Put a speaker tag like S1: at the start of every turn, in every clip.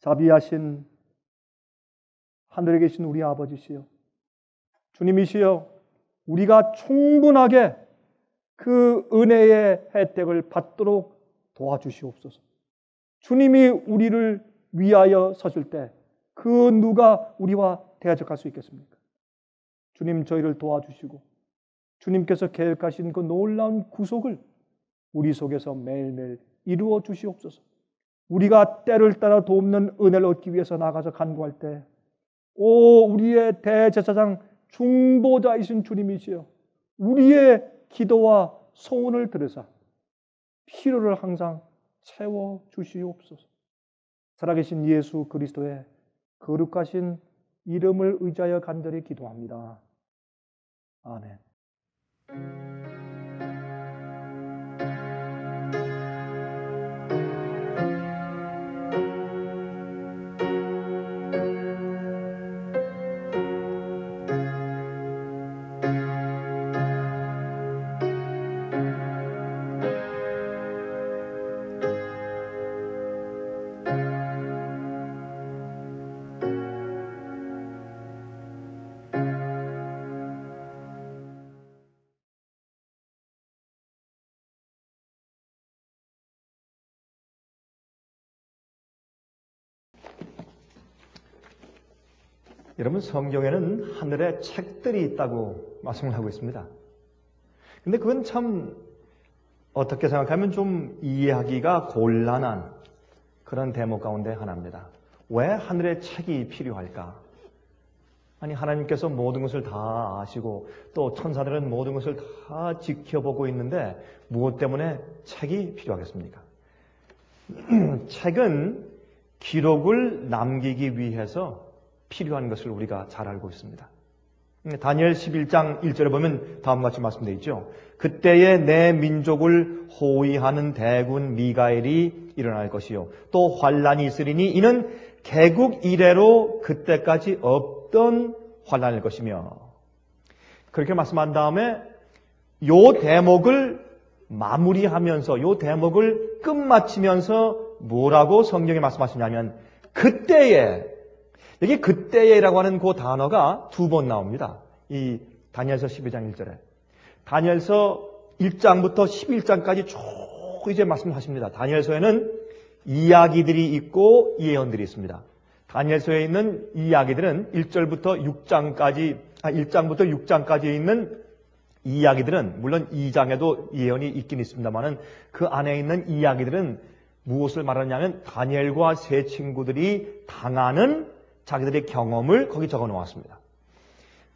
S1: 자비하신 하늘에 계신 우리 아버지시여, 주님이시여, 우리가 충분하게 그 은혜의 혜택을 받도록 도와주시옵소서. 주님이 우리를 위하여 서실 때 그 누가 우리와 대적할 수 있겠습니까? 주님, 저희를 도와주시고 주님께서 계획하신 그 놀라운 구속을 우리 속에서 매일매일 이루어 주시옵소서. 우리가 때를 따라 돕는 은혜를 얻기 위해서 나가서 간구할 때, 우리의 대제사장 중보자이신 주님이시여, 우리의 기도와 소원을 들으사 필요를 항상 채워 주시옵소서. 살아계신 예수 그리스도의 거룩하신 이름을 의지하여 간절히 기도합니다. 아멘.
S2: 여러분, 성경에는 하늘에 책들이 있다고 말씀을 하고 있습니다. 근데 그건 참 어떻게 생각하면 좀 이해하기가 곤란한 그런 대목 가운데 하나입니다. 왜 하늘에 책이 필요할까? 아니, 하나님께서 모든 것을 다 아시고 또 천사들은 모든 것을 다 지켜보고 있는데 무엇 때문에 책이 필요하겠습니까? 책은 기록을 남기기 위해서 필요한 것을 우리가 잘 알고 있습니다. 다니엘 11장 1절에 보면 다음과 같이 말씀되어 있죠. 그때에 내 민족을 호위하는 대군 미가엘이 일어날 것이요, 또 환란이 있으리니 이는 개국 이래로 그때까지 없던 환란일 것이며, 그렇게 말씀한 다음에 요 대목을 마무리하면서, 요 대목을 끝마치면서 뭐라고 성경에 말씀하시냐면, 그때에, 여기 그때에라고 하는 그 단어가 두 번 나옵니다. 이 다니엘서 12장 1절에. 다니엘서 1장부터 11장까지 쭉 이제 말씀하십니다. 다니엘서에는 이야기들이 있고 예언들이 있습니다. 다니엘서에 있는 이야기들은 1절부터 6장까지 있는 이야기들은, 물론 2장에도 예언이 있긴 있습니다만은 그 안에 있는 이야기들은 무엇을 말하냐면 다니엘과 세 친구들이 당하는 자기들의 경험을 거기 적어 놓았습니다.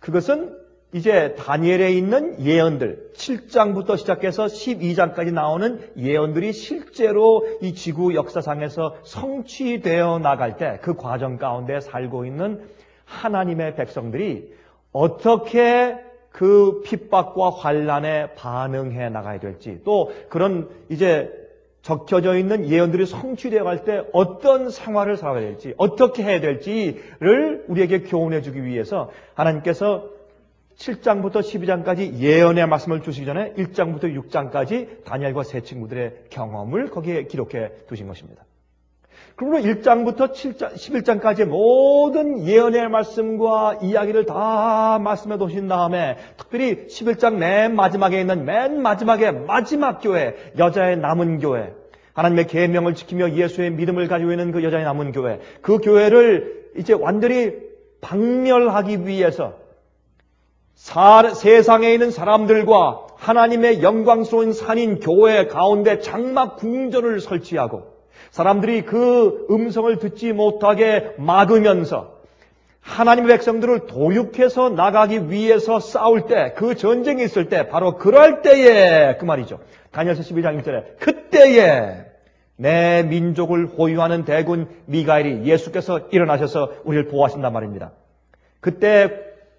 S2: 그것은 이제 다니엘에 있는 예언들, 7장부터 시작해서 12장까지 나오는 예언들이 실제로 이 지구 역사상에서 성취되어 나갈 때 그 과정 가운데 살고 있는 하나님의 백성들이 어떻게 그 핍박과 환란에 반응해 나가야 될지, 또 그런 이제 적혀져 있는 예언들이 성취되어 갈 때 어떤 생활을 살아야 될지, 어떻게 해야 될지를 우리에게 교훈해 주기 위해서 하나님께서 7장부터 12장까지 예언의 말씀을 주시기 전에 1장부터 6장까지 다니엘과 세 친구들의 경험을 거기에 기록해 두신 것입니다. 그러므로 1장부터 11장까지의 모든 예언의 말씀과 이야기를 다 말씀해 두신 다음에 특별히 11장 맨 마지막에 있는 맨 마지막 교회, 여자의 남은 교회, 하나님의 계명을 지키며 예수의 믿음을 가지고 있는 그 여자의 남은 교회, 그 교회를 이제 완전히 박멸하기 위해서 세상에 있는 사람들과 하나님의 영광스러운 산인 교회 가운데 장막 궁전을 설치하고 사람들이 그 음성을 듣지 못하게 막으면서 하나님의 백성들을 도륙해서 나가기 위해서 싸울 때, 그 전쟁이 있을 때, 바로 그럴 때에, 그 말이죠. 다니엘서 12장 1절에 그때에 내 민족을 호위하는 대군 미가엘이, 예수께서 일어나셔서 우리를 보호하신단 말입니다. 그때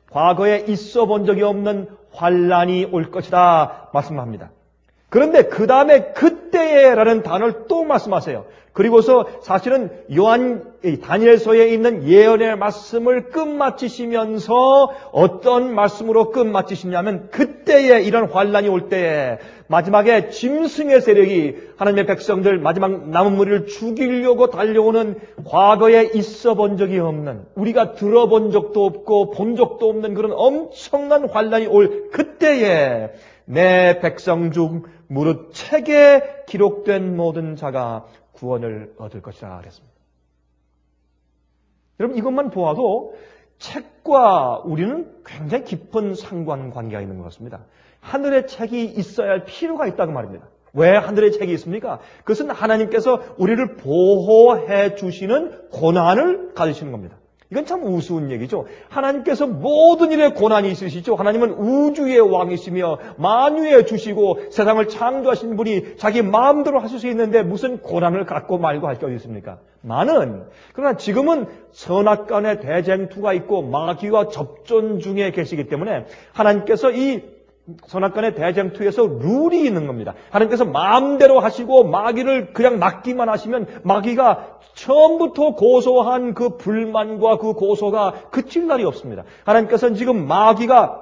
S2: 과거에 있어 본 적이 없는 환란이 올 것이다 말씀합니다. 그런데 그 다음에 그때 그때에라는 단어를 또 말씀하세요. 그리고서 사실은 다니엘서에 있는 예언의 말씀을 끝마치시면서 어떤 말씀으로 끝마치시냐면 그때에 이런 환란이 올 때에 마지막에 짐승의 세력이 하나님의 백성들 마지막 남은 무리를 죽이려고 달려오는 과거에 있어 본 적이 없는 우리가 들어본 적도 없고 본 적도 없는 그런 엄청난 환란이 올 그때에 내 백성 중 무릇 책에 기록된 모든 자가 구원을 얻을 것이라 그랬습니다. 여러분 이것만 보아도 책과 우리는 굉장히 깊은 상관관계가 있는 것 같습니다. 하늘의 책이 있어야 할 필요가 있다고 말입니다. 왜 하늘의 책이 있습니까? 그것은 하나님께서 우리를 보호해 주시는 권한을 가지시는 겁니다. 이건 참 우스운 얘기죠. 하나님께서 모든 일에 권한이 있으시죠. 하나님은 우주의 왕이시며 만유에 주시고 세상을 창조하신 분이 자기 마음대로 하실 수 있는데 무슨 권한을 갖고 말고 할 게 어디 있습니까? 그러나 지금은 선악간의 대쟁투가 있고 마귀와 접전 중에 계시기 때문에 하나님께서 이 선악간의 대쟁투에서 룰이 있는 겁니다. 하나님께서 마음대로 하시고 마귀를 그냥 맡기만 하시면 마귀가 처음부터 고소한 그 불만과 그 고소가 그칠 날이 없습니다. 하나님께서는 지금 마귀가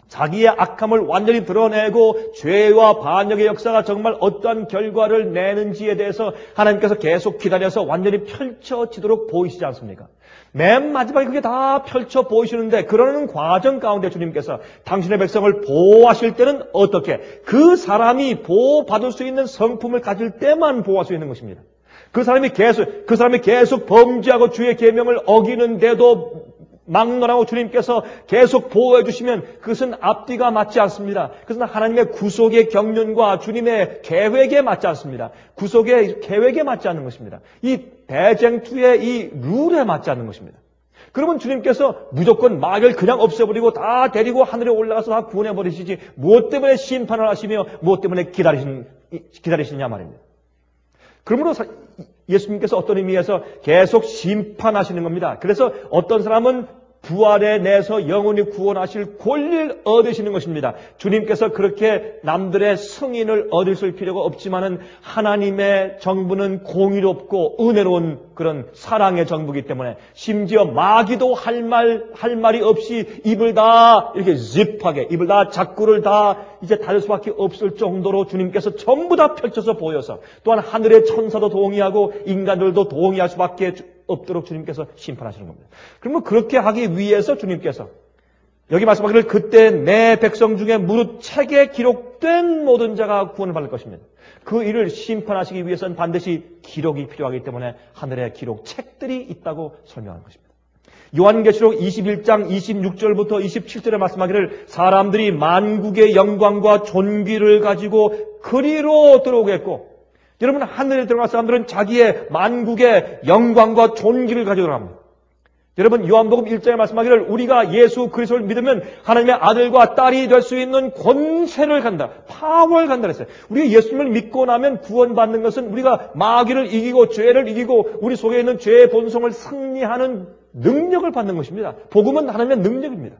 S2: 자기의 악함을 완전히 드러내고 죄와 반역의 역사가 정말 어떠한 결과를 내는지에 대해서 하나님께서 계속 기다려서 완전히 펼쳐지도록 보이시지 않습니까? 맨 마지막에 그게 다 펼쳐 보이시는데 그러는 과정 가운데 주님께서 당신의 백성을 보호하실 때는 어떻게? 그 사람이 보호받을 수 있는 성품을 가질 때만 보호할 수 있는 것입니다. 그 사람이 계속 범죄하고 주의 계명을 어기는데도 막론하고 주님께서 계속 보호해 주시면 그것은 앞뒤가 맞지 않습니다. 그것은 하나님의 구속의 경륜과 주님의 계획에 맞지 않습니다. 구속의 계획에 맞지 않는 것입니다. 이 대쟁투의 이 룰에 맞지 않는 것입니다. 그러면 주님께서 무조건 마귀를 그냥 없애버리고 다 데리고 하늘에 올라가서 다 구원해버리시지 무엇 때문에 심판을 하시며 무엇 때문에 기다리시냐 말입니다. 그러므로 예수님께서 어떤 의미에서 계속 심판하시는 겁니다. 그래서 어떤 사람은 부활에 내서 영원히 구원하실 권리를 얻으시는 것입니다. 주님께서 그렇게 남들의 승인을 얻으실 필요가 없지만은 하나님의 정부는 공의롭고 은혜로운 그런 사랑의 정부이기 때문에 심지어 마귀도 할 말이 없이 입을 다 이렇게 짚하게 입을 다 자꾸를 다 이제 닫을 수밖에 없을 정도로 주님께서 전부 다 펼쳐서 보여서 또한 하늘의 천사도 동의하고 인간들도 동의할 수밖에 없도록 주님께서 심판하시는 겁니다. 그러면 그렇게 하기 위해서 주님께서 여기 말씀하기를 그때 내 백성 중에 무릇 책에 기록된 모든 자가 구원을 받을 것입니다. 그 일을 심판하시기 위해서는 반드시 기록이 필요하기 때문에 하늘에 기록 책들이 있다고 설명하는 것입니다. 요한계시록 21장 26절부터 27절에 말씀하기를 사람들이 만국의 영광과 존귀를 가지고 그리로 들어오겠고 여러분 하늘에 들어갈 사람들은 자기의 만국의 영광과 존귀를 가지고 들어갑니다. 여러분 요한복음 1장에 말씀하기를 우리가 예수 그리스도를 믿으면 하나님의 아들과 딸이 될 수 있는 권세를 간다. 파워를 간다 그랬어요. 우리가 예수님을 믿고 나면 구원받는 것은 우리가 마귀를 이기고 죄를 이기고 우리 속에 있는 죄의 본성을 승리하는 능력을 받는 것입니다. 복음은 하나님의 능력입니다.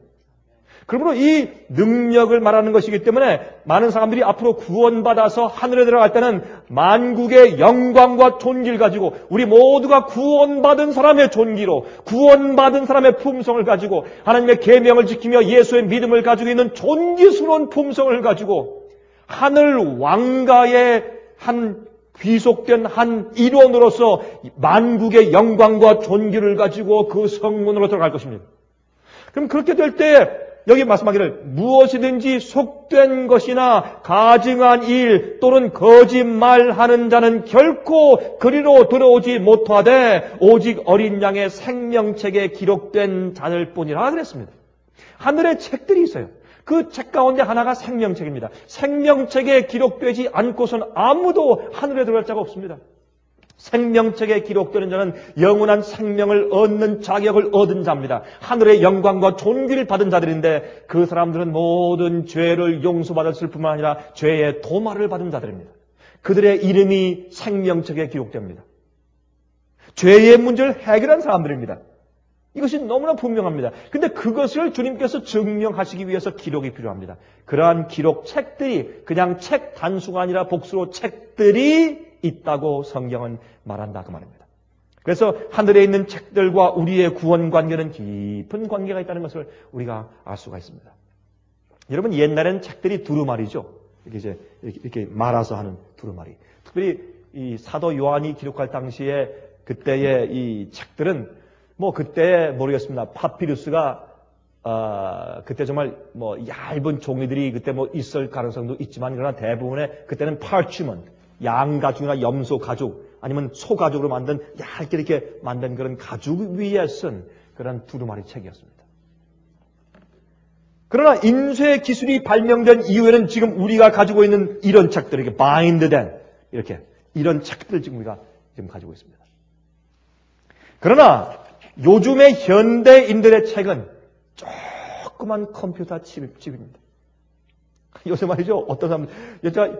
S2: 그러므로 이 능력을 말하는 것이기 때문에 많은 사람들이 앞으로 구원받아서 하늘에 들어갈 때는 만국의 영광과 존귀를 가지고 우리 모두가 구원받은 사람의 존귀로 구원받은 사람의 품성을 가지고 하나님의 계명을 지키며 예수의 믿음을 가지고 있는 존귀스러운 품성을 가지고 하늘 왕가의 한 귀속된 한 일원으로서 만국의 영광과 존귀를 가지고 그 성문으로 들어갈 것입니다. 그럼 그렇게 될 때 여기 말씀하기를 무엇이든지 속된 것이나 가증한 일 또는 거짓말하는 자는 결코 그리로 들어오지 못하되 오직 어린 양의 생명책에 기록된 자들 뿐이라 그랬습니다. 하늘에 책들이 있어요. 그 책 가운데 하나가 생명책입니다. 생명책에 기록되지 않고서는 아무도 하늘에 들어갈 자가 없습니다. 생명책에 기록되는 자는 영원한 생명을 얻는 자격을 얻은 자입니다. 하늘의 영광과 존귀를 받은 자들인데 그 사람들은 모든 죄를 용서받았을 뿐만 아니라 죄의 도마를 받은 자들입니다. 그들의 이름이 생명책에 기록됩니다. 죄의 문제를 해결한 사람들입니다. 이것이 너무나 분명합니다. 근데 그것을 주님께서 증명하시기 위해서 기록이 필요합니다. 그러한 기록 책들이 그냥 책 단수가 아니라 복수로 책들이 있다고 성경은 말한다 그 말입니다. 그래서 하늘에 있는 책들과 우리의 구원 관계는 깊은 관계가 있다는 것을 우리가 알 수가 있습니다. 여러분 옛날에는 책들이 두루마리죠. 이렇게 말아서 하는 두루마리. 특별히 이 사도 요한이 기록할 당시에 그때의 이 책들은 뭐 그때 모르겠습니다. 파피루스가 그때 정말 뭐 얇은 종이들이 그때 뭐 있을 가능성도 있지만 그러나 대부분의 그때는 parchment, 양 가죽이나 염소 가죽 아니면 소 가죽으로 만든 얇게 이렇게 만든 그런 가죽 위에 쓴 그런 두루마리 책이었습니다. 그러나 인쇄 기술이 발명된 이후에는 지금 우리가 가지고 있는 이런 책들, 이렇게 바인드된 이렇게 이런 책들을 지금 우리가 지금 가지고 있습니다. 그러나 요즘의 현대인들의 책은 조그만 컴퓨터 칩입니다. 요새 말이죠. 어떤 사람,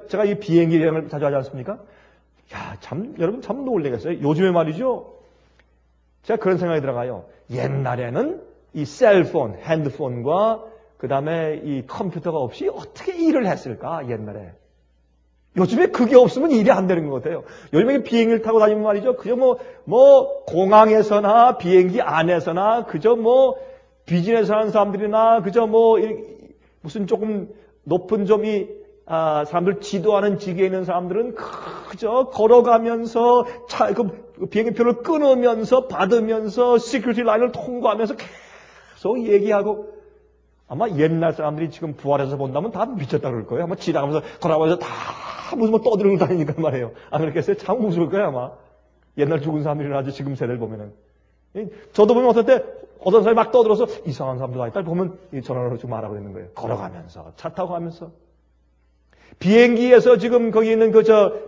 S2: 제가 이 비행기 여행을 자주 하지 않습니까? 야, 여러분 참 놀라겠어요. 요즘에 말이죠. 제가 그런 생각이 들어가요. 옛날에는 이 셀폰, 핸드폰과 그 다음에 이 컴퓨터가 없이 어떻게 일을 했을까, 옛날에. 요즘에 그게 없으면 일이 안 되는 것 같아요. 요즘에 비행기를 타고 다니면 말이죠. 그저 공항에서나 비행기 안에서나 그저 비즈니스 하는 사람들이나 그저 무슨 조금 높은 점이 사람들 지도하는 직에 있는 사람들은 그저 걸어가면서 그 비행기표를 끊으면서 받으면서 시큐리티 라인을 통과하면서 계속 얘기하고 아마 옛날 사람들이 지금 부활해서 본다면 다 미쳤다 그럴 거예요. 아마 지나가면서 걸어가면서 다 무슨 떠들고 다니니까 말이에요. 안 그렇겠어요? 참 무서울 거예요 아마. 옛날 죽은 사람들이나 아주 지금 세대를 보면은. 저도 보면 어떤 사람이 막 떠들어서 이상한 사람들 와 있다 보면 전화로 지금 말하고 있는 거예요. 걸어가면서 차 타고 가면서. 비행기에서 지금 거기 있는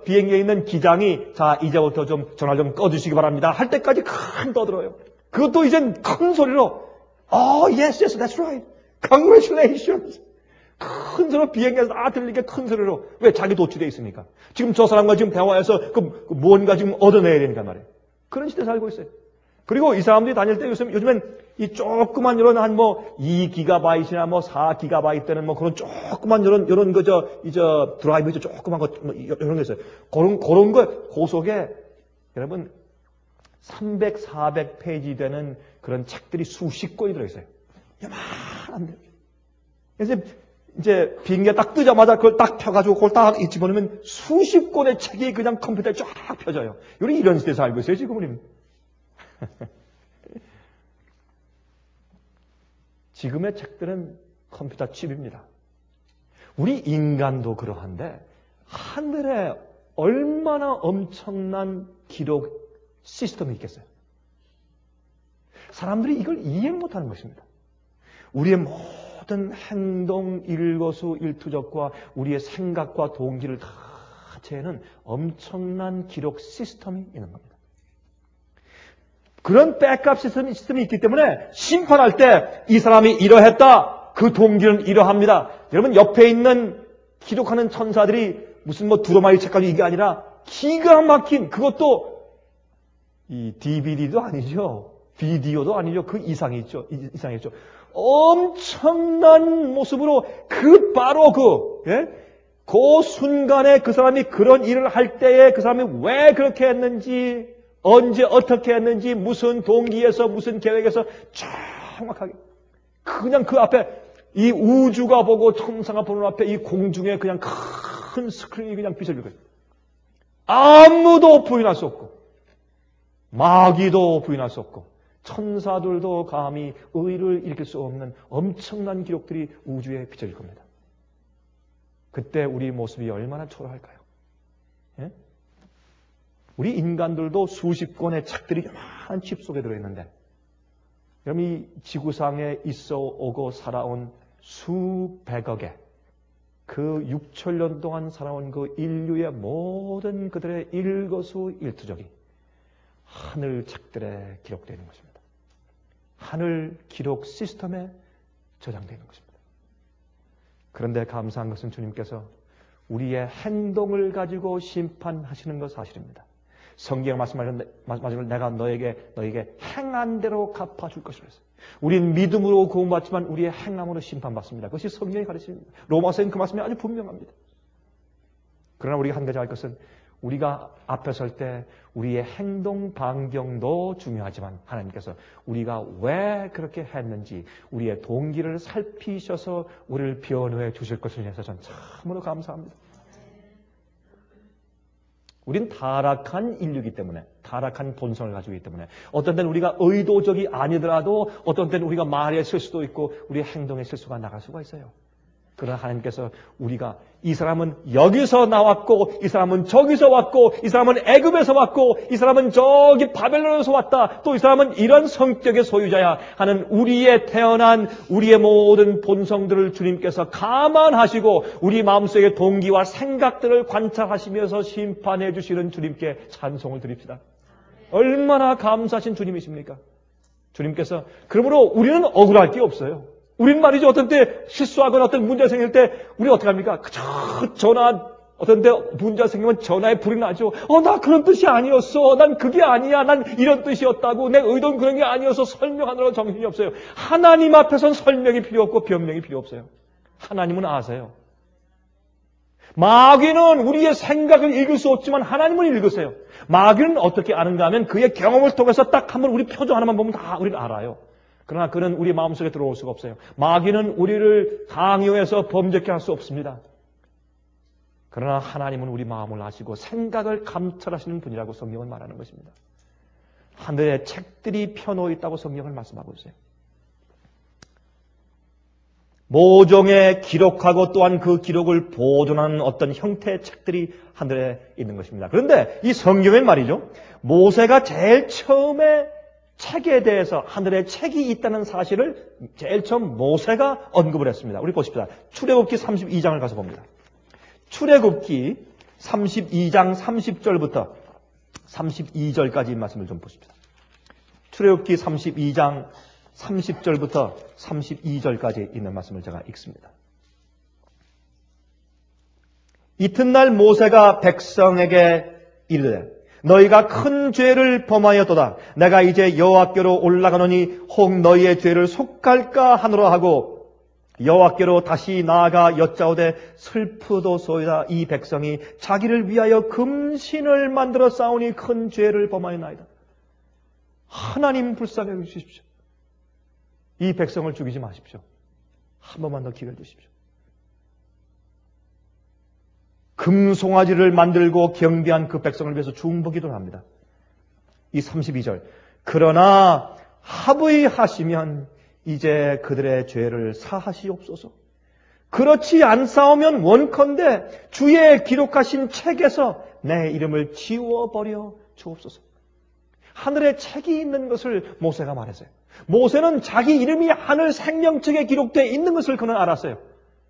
S2: 비행기에 있는 기장이 자 이제부터 좀 전화 좀 꺼주시기 바랍니다 할 때까지 큰 떠들어요. 그것도 이젠 큰 소리로 yes, that's right. Congratulations. 큰 소리로 비행기에서 다 들리게 큰 소리로. 왜? 자기 도취되어 있으니까. 지금 저 사람과 지금 대화해서 뭔가 지금 얻어내야 되니까 말이에요. 그런 시대에 살고 있어요. 그리고 이 사람들이 다닐 때 요즘엔 이 조그만 이런 한 2기가바이트나 4기가바이트 되는 그런 조그만 이런 드라이브 조그만 거 이런 게 있어요. 그런 거 그 속에 여러분 300, 400페이지 되는 그런 책들이 수십 권이 들어있어요. 요만한데. 그래서 이제 비행기가 딱 뜨자마자 그걸 딱 펴가지고 그걸 딱 집어넣으면 수십 권의 책이 그냥 컴퓨터에 쫙 펴져요. 우리 이런 시대에 살고 있어요, 지금 우리는. 지금의 책들은 컴퓨터 칩입니다. 우리 인간도 그러한데 하늘에 얼마나 엄청난 기록 시스템이 있겠어요. 사람들이 이걸 이해 못하는 것입니다. 우리의 모든 행동, 일거수일투족과 우리의 생각과 동기를 다 재는 엄청난 기록 시스템이 있는 겁니다. 그런 백업 시스템이 있기 때문에 심판할 때 이 사람이 이러했다. 그 동기는 이러합니다. 여러분 옆에 있는 기록하는 천사들이 무슨 두루마리 책까지 이게 아니라 기가 막힌 그것도 이 DVD도 아니죠. 비디오도 아니죠. 그 이상이죠. 엄청난 모습으로 바로 그 순간에 그 사람이 그런 일을 할 때에 그 사람이 왜 그렇게 했는지 언제 어떻게 했는지 무슨 동기에서 무슨 계획에서 정확하게 그냥 그 앞에 이 우주가 보고 천사가 보는 앞에 이 공중에 그냥 큰 스크린이 그냥 비춰질 거예요. 아무도 부인할 수 없고 마귀도 부인할 수 없고 천사들도 감히 의를 일으킬 수 없는 엄청난 기록들이 우주에 비춰질 겁니다. 그때 우리 모습이 얼마나 초라할까요? 예? 우리 인간들도 수십 권의 책들이 요만한 칩 속에 들어있는데 여러분 이 지구상에 있어 오고 살아온 수백억의 그 6천년 동안 살아온 그 인류의 모든 그들의 일거수일투족이 하늘 책들에 기록되어 있는 것입니다. 하늘 기록 시스템에 저장되어 있는 것입니다. 그런데 감사한 것은 주님께서 우리의 행동을 가지고 심판하시는 것 사실입니다. 성경 말씀하시는 내가 너에게 행한 대로 갚아줄 것이라 했어요. 우린 믿음으로 구원받지만 우리의 행함으로 심판받습니다. 그것이 성경이 가르칩니다. 로마서엔 그 말씀이 아주 분명합니다. 그러나 우리가 한 가지 알 것은 우리가 앞에 설 때 우리의 행동 반경도 중요하지만 하나님께서 우리가 왜 그렇게 했는지 우리의 동기를 살피셔서 우리를 변호해 주실 것을 위해서 저는 참으로 감사합니다. 우린 타락한 인류이기 때문에, 타락한 본성을 가지고 있기 때문에 어떤 때는 우리가 의도적이 아니더라도 어떤 때는 우리가 말에 실수도 있고 우리의 행동에 실수가 나갈 수가 있어요. 그러나 하나님께서 우리가 이 사람은 여기서 나왔고 이 사람은 저기서 왔고 이 사람은 애굽에서 왔고 이 사람은 저기 바벨론에서 왔다, 또 이 사람은 이런 성격의 소유자야 하는 우리의 태어난 우리의 모든 본성들을 주님께서 감안하시고 우리 마음속의 동기와 생각들을 관찰하시면서 심판해 주시는 주님께 찬송을 드립시다. 얼마나 감사하신 주님이십니까? 주님께서 그러므로 우리는 억울할 게 없어요. 우린 말이죠. 어떤 때 실수하거나 어떤 문제가 생길 때 우리 어떻게 합니까? 어떤 때 문제가 생기면 전화에 불이 나죠. 나 그런 뜻이 아니었어. 난 그게 아니야. 난 이런 뜻이었다고. 내 의도는 그런 게 아니어서 설명하느라 정신이 없어요. 하나님 앞에선 설명이 필요 없고 변명이 필요 없어요. 하나님은 아세요. 마귀는 우리의 생각을 읽을 수 없지만 하나님은 읽으세요. 마귀는 어떻게 아는가 하면 그의 경험을 통해서 딱 한번 우리 표정 하나만 보면 다 우리는 알아요. 그러나 그는 우리 마음속에 들어올 수가 없어요. 마귀는 우리를 강요해서 범죄케 할 수 없습니다. 그러나 하나님은 우리 마음을 아시고 생각을 감찰하시는 분이라고 성경은 말하는 것입니다. 하늘의 책들이 펴놓여 있다고 성경을 말씀하고 있어요. 모종에 기록하고 또한 그 기록을 보존하는 어떤 형태의 책들이 하늘에 있는 것입니다. 그런데 이 성경엔 말이죠, 모세가 제일 처음에 책에 대해서 하늘에 책이 있다는 사실을 제일 처음 모세가 언급을 했습니다. 우리 보십시다. 출애굽기 32장을 가서 봅니다. 출애굽기 32장 30절부터 32절까지 말씀을 좀 보십시다. 출애굽기 32장 30절부터 32절까지 있는 말씀을 제가 읽습니다. 이튿날 모세가 백성에게 이르되 너희가 큰 죄를 범하였도다. 내가 이제 여호와께로 올라가노니 혹 너희의 죄를 속할까 하노라 하고 여호와께로 다시 나아가 여짜오되 슬프도소이다. 이 백성이 자기를 위하여 금신을 만들어 싸우니 큰 죄를 범하였나이다. 하나님 불쌍히 여기십시오. 이 백성을 죽이지 마십시오. 한 번만 더 기회를 주십시오. 금송아지를 만들고 경배한 그 백성을 위해서 중보기도를 합니다. 이 32절. 그러나 합의하시면 이제 그들의 죄를 사하시옵소서. 그렇지 않사오면 원컨대 주의 기록하신 책에서 내 이름을 지워버려 주옵소서. 하늘에 책이 있는 것을 모세가 말했어요. 모세는 자기 이름이 하늘 생명책에 기록되어 있는 것을 그는 알았어요.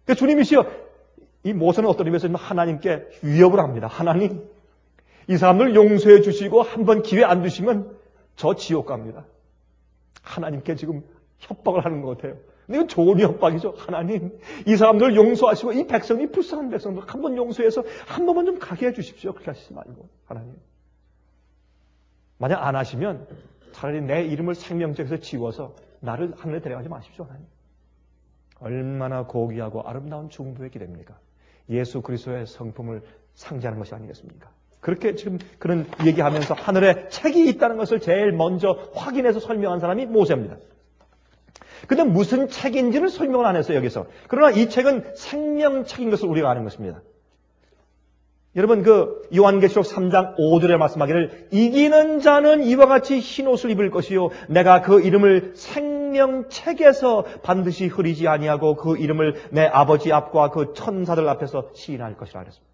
S2: 그러니까 주님이시여, 이 모세는 어떤 의미에서 하나님께 위협을 합니다. 하나님, 이 사람들 용서해 주시고 한번 기회 안 주시면 저 지옥 갑니다. 하나님께 지금 협박을 하는 것 같아요. 근데 이건 좋은 협박이죠. 하나님, 이 사람들 용서하시고 이 백성이 불쌍한 백성들 한번 용서해서 한 번만 좀 가게 해 주십시오. 그렇게 하시지 말고. 하나님, 만약 안 하시면 차라리 내 이름을 생명책에서 지워서 나를 하늘에 데려가지 마십시오. 하나님. 얼마나 고귀하고 아름다운 중보의 기대입니까? 예수 그리스도의 성품을 상징하는 것이 아니겠습니까? 그렇게 지금 그런 얘기하면서 하늘에 책이 있다는 것을 제일 먼저 확인해서 설명한 사람이 모세입니다. 근데 무슨 책인지를 설명을 안 했어요, 여기서. 그러나 이 책은 생명책인 것을 우리가 아는 것입니다. 여러분, 그 요한계시록 3장 5절에 말씀하기를 이기는 자는 이와 같이 흰 옷을 입을 것이요 내가 그 이름을 생명책에서 반드시 흐리지 아니하고 그 이름을 내 아버지 앞과 그 천사들 앞에서 시인할 것이라 그랬습니다.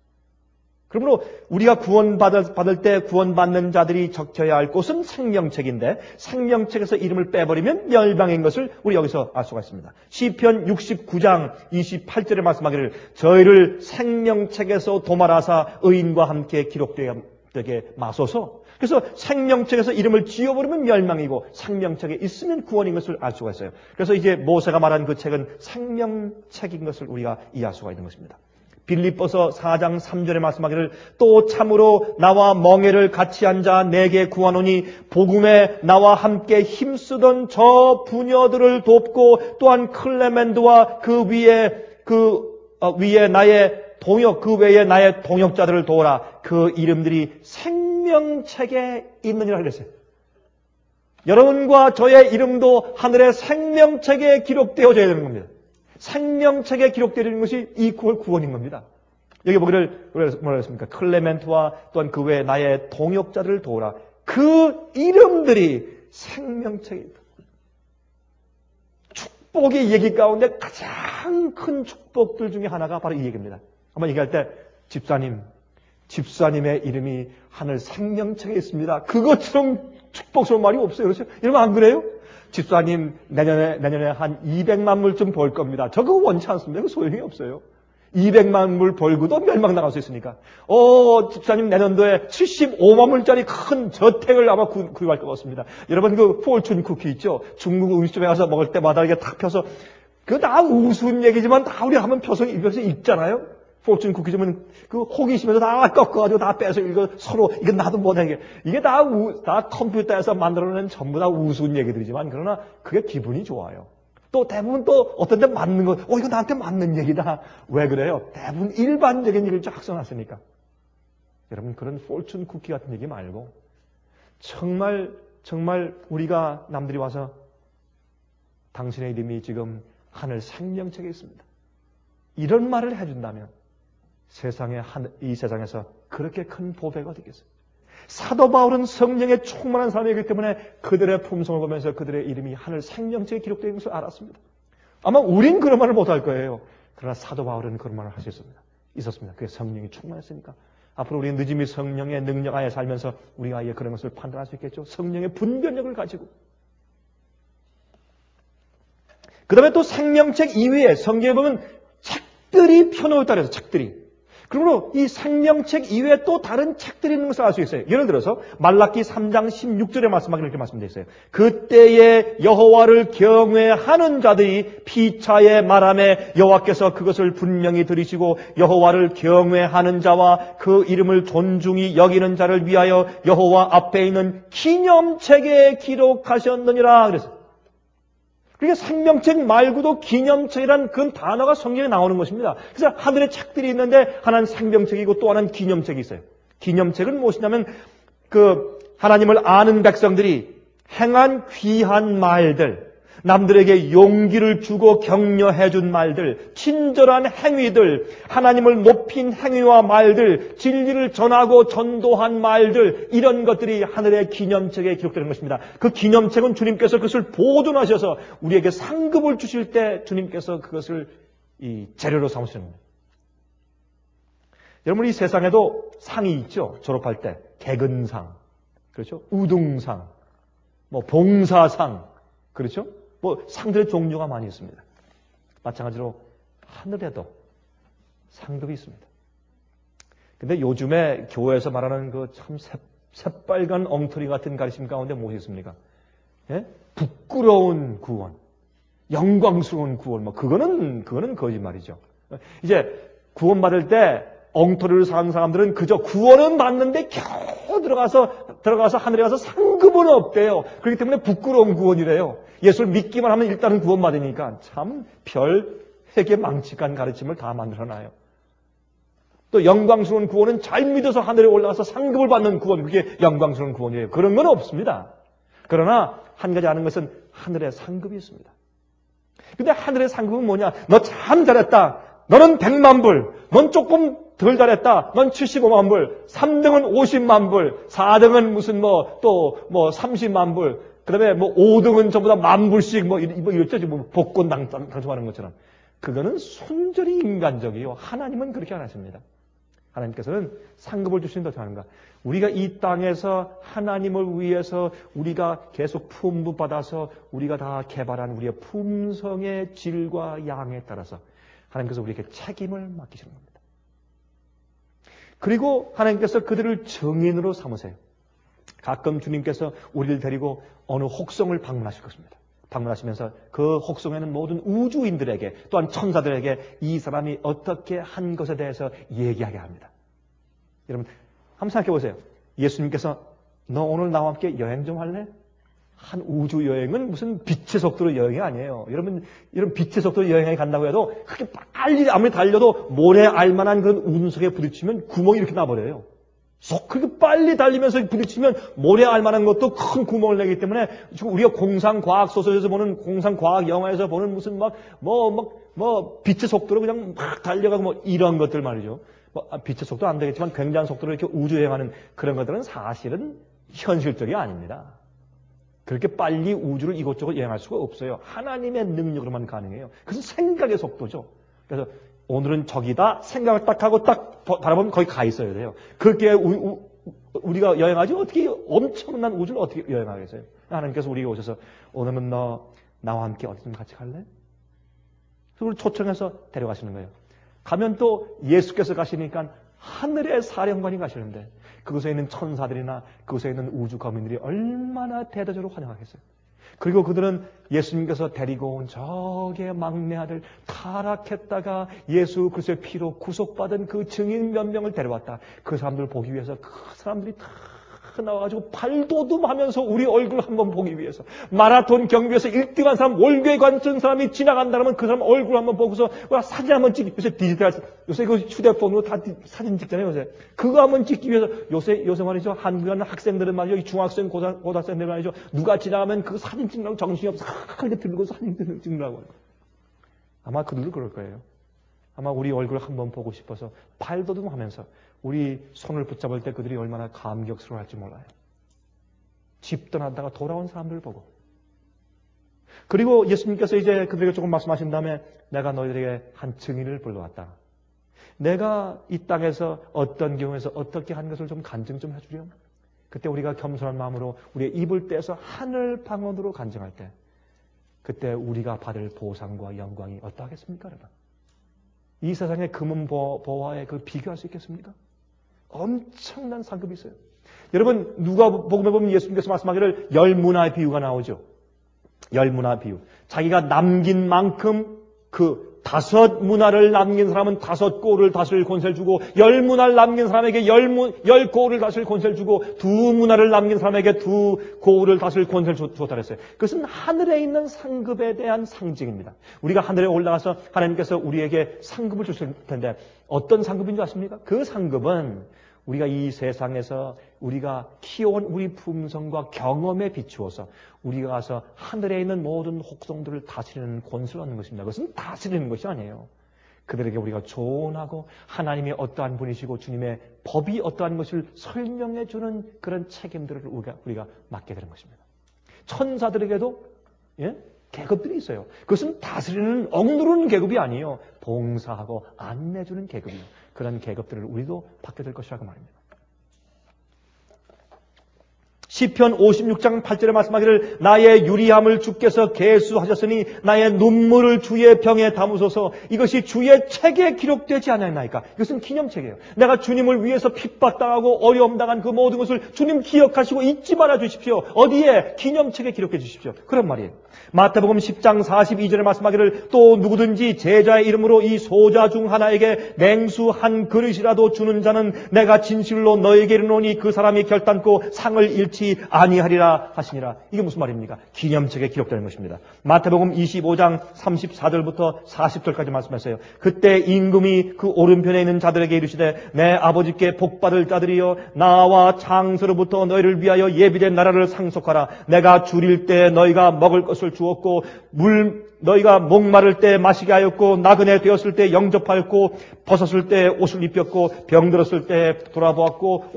S2: 그러므로 우리가 구원받을 때 구원받는 자들이 적혀야 할 곳은 생명책인데 생명책에서 이름을 빼버리면 멸망인 것을 우리 여기서 알 수가 있습니다. 시편 69장 28절에 말씀하기를 저희를 생명책에서 도말하사 의인과 함께 기록되게 마소서. 그래서 생명책에서 이름을 지워버리면 멸망이고 생명책에 있으면 구원인 것을 알 수가 있어요. 그래서 이제 모세가 말한 그 책은 생명책인 것을 우리가 이해할 수가 있는 것입니다. 빌립보서 4장 3절에 말씀하기를 또 참으로 나와 멍에를 같이 앉아 내게 구하노니 복음에 나와 함께 힘쓰던 저 부녀들을 돕고 또한 클레멘드와 그 외에 나의 동역자들을 도우라. 그 이름들이 생명책에 있느니라 그랬어요. 여러분과 저의 이름도 하늘의 생명책에 기록되어져야 되는 겁니다. 생명책에 기록되어지는 것이 이 구원인 겁니다. 여기 보기를 뭐라 했습니까? 클레멘트와 또한 그 외에 나의 동역자들을 도우라. 그 이름들이 생명책에 있다. 축복의 얘기 가운데 가장 큰 축복들 중에 하나가 바로 이 얘기입니다. 한번 얘기할 때 집사님의 이름이 하늘 생명책에 있습니다. 그것처럼 축복스러운 말이 없어요. 그렇죠? 여러분 안 그래요? 집사님 내년에 한 200만 불쯤 벌 겁니다. 저거 원치 않습니다. 그 소용이 없어요. 200만 불 벌고도 멸망 나갈 수 있으니까. 집사님 내년도에 75만 불짜리 큰 저택을 아마 구입할 것 같습니다. 여러분 그 포춘 쿠키 있죠? 중국 음식점에 가서 먹을 때마다 이게 탁 펴서 그거 다 우스운 얘기지만 다 우리 한번 펴서 입에서 읽잖아요. 포춘 쿠키점은 그 호기심에서 다 꺾어가지고 다 빼서 이거 서로 이거 나도 못하는 게 이게 다 컴퓨터에서 만들어낸 전부 다 우스운 얘기들이지만 그러나 그게 기분이 좋아요. 또 대부분 또 어떤 데 맞는 거, 이거 나한테 맞는 얘기다. 왜 그래요? 대부분 일반적인 얘기를 쫙 써놨으니까. 여러분 그런 포춘 쿠키 같은 얘기 말고 정말 우리가 남들이 와서 당신의 이름이 지금 하늘 생명책에 있습니다. 이런 말을 해준다면 이 세상에서 그렇게 큰 보배가 되겠어요. 사도 바울은 성령에 충만한 사람이기 때문에 그들의 품성을 보면서 그들의 이름이 하늘 생명책에 기록되어 있는 것을 알았습니다. 아마 우린 그런 말을 못할 거예요. 그러나 사도 바울은 그런 말을 할 수 있었습니다. 그게 성령이 충만했으니까. 앞으로 우리는 늦음이 성령의 능력 하에 살면서 우리가 아예 그런 것을 판단할 수 있겠죠. 성령의 분별력을 가지고. 그 다음에 또 생명책 이외에 성경에 보면 책들이 펴놓았다 그래서 책들이. 그러므로 이 생명책 이외에 또 다른 책들이 있는 것을 알 수 있어요. 예를 들어서 말라기 3장 16절에 말씀하기를 이렇게 말씀되어 있어요. 그때에 여호와를 경외하는 자들이 피차에 말하매 여호와께서 그것을 분명히 들으시고 여호와를 경외하는 자와 그 이름을 존중히 여기는 자를 위하여 여호와 앞에 있는 기념책에 기록하셨느니라 그랬어요. 그러니까 생명책 말고도 기념책이라는 그 단어가 성경에 나오는 것입니다. 그래서 하늘에 책들이 있는데 하나는 생명책이고 또 하나는 기념책이 있어요. 기념책은 무엇이냐면 하나님을 아는 백성들이 행한 귀한 말들, 남들에게 용기를 주고 격려해 준 말들, 친절한 행위들, 하나님을 높인 행위와 말들, 진리를 전하고 전도한 말들, 이런 것들이 하늘의 기념책에 기록되는 것입니다. 그 기념책은 주님께서 그것을 보존하셔서 우리에게 상급을 주실 때 주님께서 그것을 이 재료로 삼으시는 겁니다. 여러분 이 세상에도 상이 있죠. 졸업할 때 개근상, 그렇죠? 우등상, 봉사상, 그렇죠? 상들의 종류가 많이 있습니다. 마찬가지로 하늘에도 상급이 있습니다. 근데 요즘에 교회에서 말하는 그 참 새빨간 엉터리 같은 가르침 가운데 무엇이 있습니까? 예? 부끄러운 구원, 영광스러운 구원, 그거는 거짓말이죠. 이제 구원받을 때 엉터리를 사는 사람들은 그저 구원은 받는데 겨우 들어가서 하늘에 가서 상급은 없대요. 그렇기 때문에 부끄러운 구원이래요. 예수를 믿기만 하면 일단은 구원받으니까 참 별에게 망측한 가르침을 다 만들어놔요. 또 영광스러운 구원은 잘 믿어서 하늘에 올라가서 상급을 받는 구원, 그게 영광스러운 구원이에요. 그런 건 없습니다. 그러나 한 가지 아는 것은 하늘에 상급이 있습니다. 근데 하늘의 상급은 뭐냐? 너 참 잘했다. 너는 100만 불. 넌 조금 덜 잘했다. 넌 75만 불. 3등은 50만 불. 4등은 무슨 30만 불. 그 다음에 5등은 전부 다 10,000불씩 이랬죠. 복권 당첨하는 것처럼. 그거는 순전히 인간적이요. 하나님은 그렇게 안 하십니다. 하나님께서는 상급을 주신다 하는가. 우리가 이 땅에서 하나님을 위해서 우리가 계속 품부받아서 우리가 다 개발한 우리의 품성의 질과 양에 따라서 하나님께서 우리에게 책임을 맡기시는 겁니다. 그리고 하나님께서 그들을 증인으로 삼으세요. 가끔 주님께서 우리를 데리고 어느 혹성을 방문하실 것입니다. 방문하시면서 그 혹성에는 모든 우주인들에게 또한 천사들에게 이 사람이 어떻게 한 것에 대해서 얘기하게 합니다. 여러분 한번 생각해 보세요. 예수님께서 너 오늘 나와 함께 여행 좀 할래? 한 우주 여행은 무슨 빛의 속도로 여행이 아니에요. 여러분 빛의 속도로 여행에 간다고 해도 그렇게 빨리 아무리 달려도 모래 알만한 그런 운석에 부딪히면 구멍이 이렇게 나버려요. 그렇게 빨리 달리면서 부딪히면 모래 알만한 것도 큰 구멍을 내기 때문에 지금 우리가 공상과학 소설에서 보는 공상과학 영화에서 보는 무슨 빛의 속도로 그냥 막 달려가고 뭐 이런 것들 말이죠. 빛의 속도 안 되겠지만 굉장한 속도로 이렇게 우주 여행하는 그런 것들은 사실은 현실적이 아닙니다. 그렇게 빨리 우주를 이곳저곳 여행할 수가 없어요. 하나님의 능력으로만 가능해요. 그것은 생각의 속도죠. 그래서 오늘은 저기다 생각을 딱 하고 딱 바라보면 거기 가 있어야 돼요. 그렇게 우리가 여행하지 어떻게 엄청난 우주를 어떻게 여행하겠어요? 하나님께서 우리에게 오셔서 오늘은 너 나와 함께 어디 좀 같이 갈래? 그걸 초청해서 데려가시는 거예요. 가면 또 예수께서 가시니까 하늘의 사령관이 가시는데 그곳에 있는 천사들이나 그곳에 있는 우주 거민들이 얼마나 대대적으로 환영하겠어요. 그리고 그들은 예수님께서 데리고 온 저게 막내 아들 타락했다가 예수 그리스도의 피로 구속받은 그 증인 몇 명을 데려왔다. 그 사람들을 보기 위해서 그 사람들이 다 나와가지고 발도듬하면서 우리 얼굴 한번 보기 위해서 마라톤 경기에서 1등한 사람 월계 관전 사람이 지나간다면 그 사람 얼굴 한번 보고서 사진 한번 찍기 요새 디지털 요새 그 휴대폰으로 다 사진 찍잖아요. 요새 그거 한번 찍기 위해서 요새 말이죠. 한국에 있는 학생들은 말이죠. 중학생 고등학생들 말이죠. 누가 지나가면 그 사진 찍느라고 정신이 없어 이렇게 들고 사진 찍느라고. 아마 그들도 그럴 거예요. 아마 우리 얼굴을 한번 보고 싶어서 발도듬하면서 우리 손을 붙잡을 때 그들이 얼마나 감격스러워할지 몰라요. 집 떠나다가 돌아온 사람들을 보고. 그리고 예수님께서 이제 그들에게 조금 말씀하신 다음에 내가 너희들에게 한 증인을 불러왔다. 내가 이 땅에서 어떤 경우에서 어떻게 한 것을 좀 간증 좀 해주렴. 그때 우리가 겸손한 마음으로 우리의 입을 떼서 하늘 방언으로 간증할 때 그때 우리가 받을 보상과 영광이 어떠하겠습니까? 여러분? 이 세상의 금은 보화에 그 비교할 수 있겠습니까? 엄청난 상급이 있어요. 여러분 누가복음에 보면 예수님께서 말씀하기를 열문화의 비유가 나오죠. 열문화 비유. 자기가 남긴 만큼 그 5문화를 남긴 사람은 5고를 다스릴 권세를 주고 10문화를 남긴 사람에게 10고를 다스릴 권세를 주고 2문화를 남긴 사람에게 2고를 다스릴 권세를 주었다 그랬어요. 그것은 하늘에 있는 상급에 대한 상징입니다. 우리가 하늘에 올라가서 하나님께서 우리에게 상급을 주실 텐데 어떤 상급인 줄 아십니까? 그 상급은 우리가 이 세상에서 우리가 키워온 우리 품성과 경험에 비추어서 우리가 가서 하늘에 있는 모든 혹성들을 다스리는 권세를 얻는 것입니다. 그것은 다스리는 것이 아니에요. 그들에게 우리가 조언하고 하나님이 어떠한 분이시고 주님의 법이 어떠한 것을 설명해 주는 그런 책임들을 우리가 맡게 되는 것입니다. 천사들에게도 계급들이 있어요. 그것은 다스리는 억누르는 계급이 아니에요. 봉사하고 안내주는 계급이에요. 그런 계급들을 우리도 받게 될 것이라고 말입니다. 시편 56장 8절에 말씀하기를 나의 유리함을 주께서 계수하셨으니 나의 눈물을 주의 병에 담으소서. 이것이 주의 책에 기록되지 않았나이까. 이것은 기념책이에요. 내가 주님을 위해서 핍박당하고 어려움 당한 그 모든 것을 주님 기억하시고 잊지 말아 주십시오. 어디에? 기념책에 기록해 주십시오. 그런 말이에요. 마태복음 10장 42절에 말씀하기를 또 누구든지 제자의 이름으로 이 소자 중 하나에게 냉수 한 그릇이라도 주는 자는 내가 진실로 너에게 이르노니 그 사람이 결단코 상을 잃지 아니하리라 하시니라. 이게 무슨 말입니까? 기념책에 기록되는 것입니다. 마태복음 25장 34절부터 40절까지 말씀하세요. 그때 임금이 그 오른편에 있는 자들에게 이르시되 내 아버지께 복받을 자들이여 나와 창세로부터 너희를 위하여 예비된 나라를 상속하라. 내가 줄일 때 너희가 먹을 것을 주었고 너희가 목마를 때 마시게 하였고 나그네 되었을 때 영접하였고 벗었을 때 옷을 입혔고 병들었을 때 돌아보았고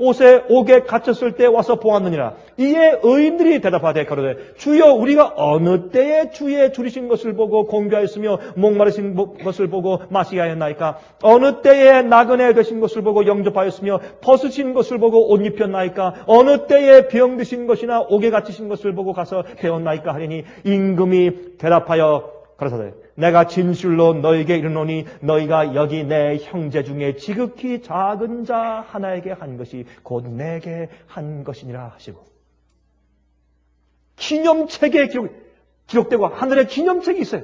S2: 옥에 갇혔을 때 와서 보았느니라. 이에 의인들이 대답하되 가로되 주여 우리가 어느 때에 주의 줄이신 것을 보고 공개하였으며 목마르신 것을 보고 마시게 하였나이까. 어느 때에 나그네 되신 것을 보고 영접하였으며 벗으신 것을 보고 옷 입혔나이까. 어느 때에 병드신 것이나 옥에 갇히신 것을 보고 가서 배웠나이까 하리니 임금이 대답하여 가라사대 내가 진실로 너에게 이르노니 너희가 여기 내 형제 중에 지극히 작은 자 하나에게 한 것이 곧 내게 한 것이니라 하시고. 기념책에 기록. 기록되고 하늘의 기념책이 있어요.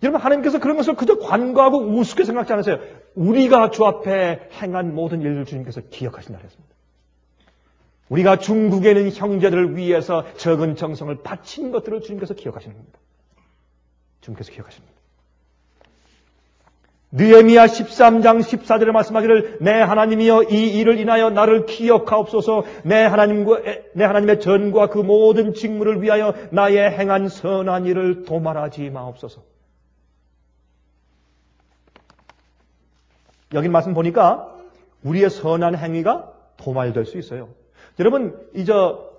S2: 여러분, 하나님께서 그런 것을 그저 관과하고 우습게 생각지 않으세요. 우리가 주 앞에 행한 모든 일을 주님께서 기억하신다 그랬습니다. 우리가 중국에 있는 형제들을 위해서 적은 정성을 바친 것들을 주님께서 기억하시는 겁니다. 주님께서 기억하십니다. 느헤미야 13장 14절에 말씀하기를 내 하나님이여 이 일을 인하여 나를 기억하옵소서. 내 하나님의 전과 그 모든 직무를 위하여 나의 행한 선한 일을 도말하지 마옵소서. 여기 말씀 보니까 우리의 선한 행위가 도말될 수 있어요. 여러분,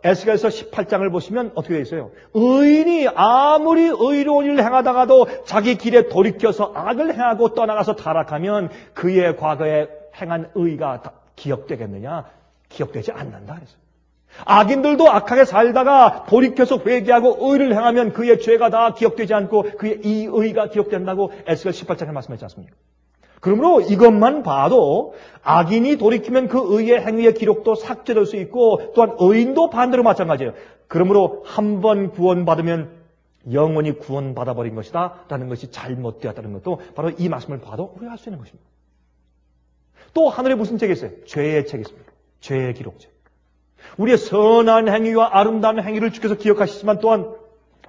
S2: 에스겔서 18장을 보시면 어떻게 되어 있어요? 의인이 아무리 의로운 일을 행하다가도 자기 길에 돌이켜서 악을 행하고 떠나가서 타락하면 그의 과거에 행한 의가 기억되겠느냐? 기억되지 않는다 그랬어요. 악인들도 악하게 살다가 돌이켜서 회개하고 의를 행하면 그의 죄가 다 기억되지 않고 그의 이 의가 기억된다고 에스겔 18장에 말씀했지 않습니까? 그러므로 이것만 봐도 악인이 돌이키면 그 의의 행위의 기록도 삭제될 수 있고 또한 의인도 반대로 마찬가지예요. 그러므로 한 번 구원받으면 영원히 구원받아버린 것이다 라는 것이 잘못되었다는 것도 바로 이 말씀을 봐도 우리가 알 수 있는 것입니다. 또 하늘에 무슨 책이 있어요? 죄의 책이 있습니다. 죄의 기록책. 우리의 선한 행위와 아름다운 행위를 주께서 기억하시지만 또한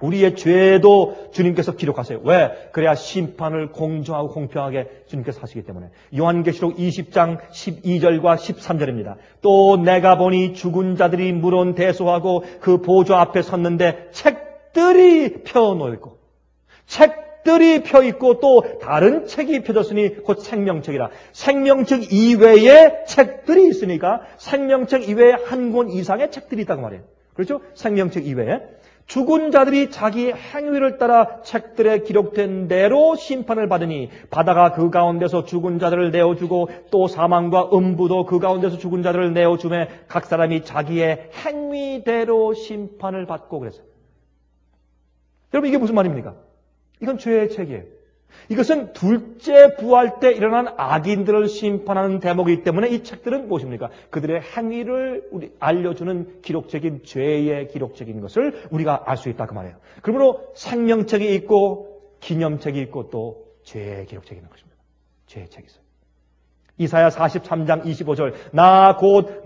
S2: 우리의 죄도 주님께서 기록하세요. 왜? 그래야 심판을 공정하고 공평하게 주님께서 하시기 때문에. 요한계시록 20장 12절과 13절입니다. 또 내가 보니 죽은 자들이 물론 대소하고 그 보좌 앞에 섰는데 책들이 펴놓였고 책들이 펴있고 또 다른 책이 펴졌으니 곧 생명책이라. 생명책 이외에 책들이 있으니까 생명책 이외에 한 권 이상의 책들이 있다고 말해요. 그렇죠? 생명책 이외에. 죽은 자들이 자기 행위를 따라 책들에 기록된 대로 심판을 받으니 바다가 그 가운데서 죽은 자들을 내어주고 또 사망과 음부도 그 가운데서 죽은 자들을 내어주매 각 사람이 자기의 행위대로 심판을 받고 그랬어요. 여러분, 이게 무슨 말입니까? 이건 죄의 책이에요. 이것은 둘째 부활 때 일어난 악인들을 심판하는 대목이기 때문에 이 책들은 무엇입니까? 그들의 행위를 알려주는 기록책인 죄의 기록책인 것을 우리가 알 수 있다 그 말이에요. 그러므로 생명책이 있고 기념책이 있고 또 죄의 기록책이 있는 것입니다. 죄의 책이 있어요. 이사야 43장 25절 나 곧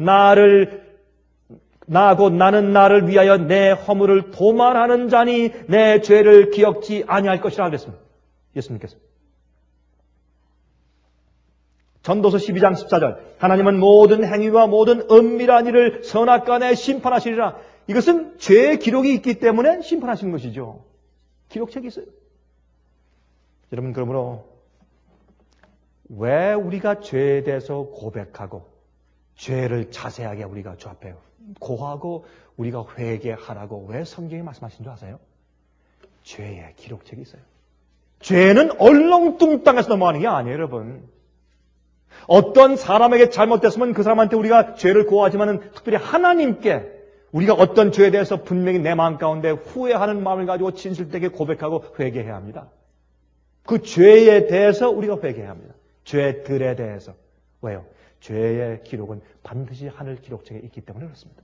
S2: 나는 나를 위하여 내 허물을 도말하는 자니 내 죄를 기억지 아니할 것이라 그랬습니다. 예수님께서. 전도서 12장 14절 하나님은 모든 행위와 모든 은밀한 일을 선악간에 심판하시리라. 이것은 죄의 기록이 있기 때문에 심판하시는 것이죠. 기록책이 있어요. 여러분, 그러므로 왜 우리가 죄에 대해서 고백하고 죄를 자세하게 우리가 주 앞에 고하고 우리가 회개하라고 왜 성경이 말씀하신 줄 아세요? 죄의 기록책이 있어요. 죄는 얼렁뚱땅해서 넘어가는 게 아니에요, 여러분. 어떤 사람에게 잘못됐으면 그 사람한테 우리가 죄를 고하지만은 특별히 하나님께 우리가 어떤 죄에 대해서 분명히 내 마음 가운데 후회하는 마음을 가지고 진실되게 고백하고 회개해야 합니다. 그 죄에 대해서 우리가 회개해야 합니다. 죄들에 대해서. 왜요? 죄의 기록은 반드시 하늘 기록책에 있기 때문에 그렇습니다.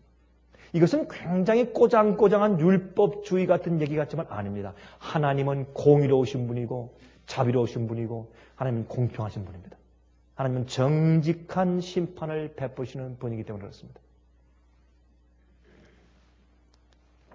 S2: 이것은 굉장히 꼬장꼬장한 율법주의 같은 얘기 같지만 아닙니다. 하나님은 공의로우신 분이고 자비로우신 분이고 하나님은 공평하신 분입니다. 하나님은 정직한 심판을 베푸시는 분이기 때문에 그렇습니다.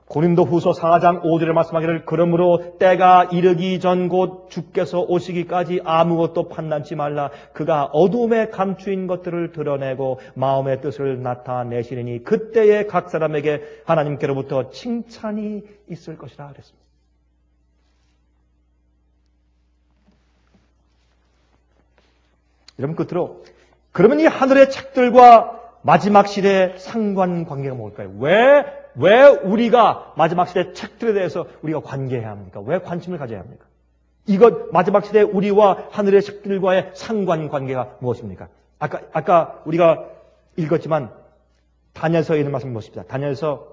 S2: 고린도후서 4장 5절에 말씀하기를 그러므로 때가 이르기 전 곧 주께서 오시기까지 아무것도 판단치 말라. 그가 어둠에 감추인 것들을 드러내고 마음의 뜻을 나타내시리니 그때에 각 사람에게 하나님께로부터 칭찬이 있을 것이라 그랬습니다. 여러분, 끝으로 그러면 이 하늘의 책들과 마지막 시대의 상관관계가 뭘까요? 왜 우리가 마지막 시대 책들에 대해서 우리가 관계해야 합니까? 왜 관심을 가져야 합니까? 이것 마지막 시대 우리와 하늘의 책들과의 상관관계가 무엇입니까? 아까 우리가 읽었지만 다니엘서에 있는 말씀 보십시다. 다니엘서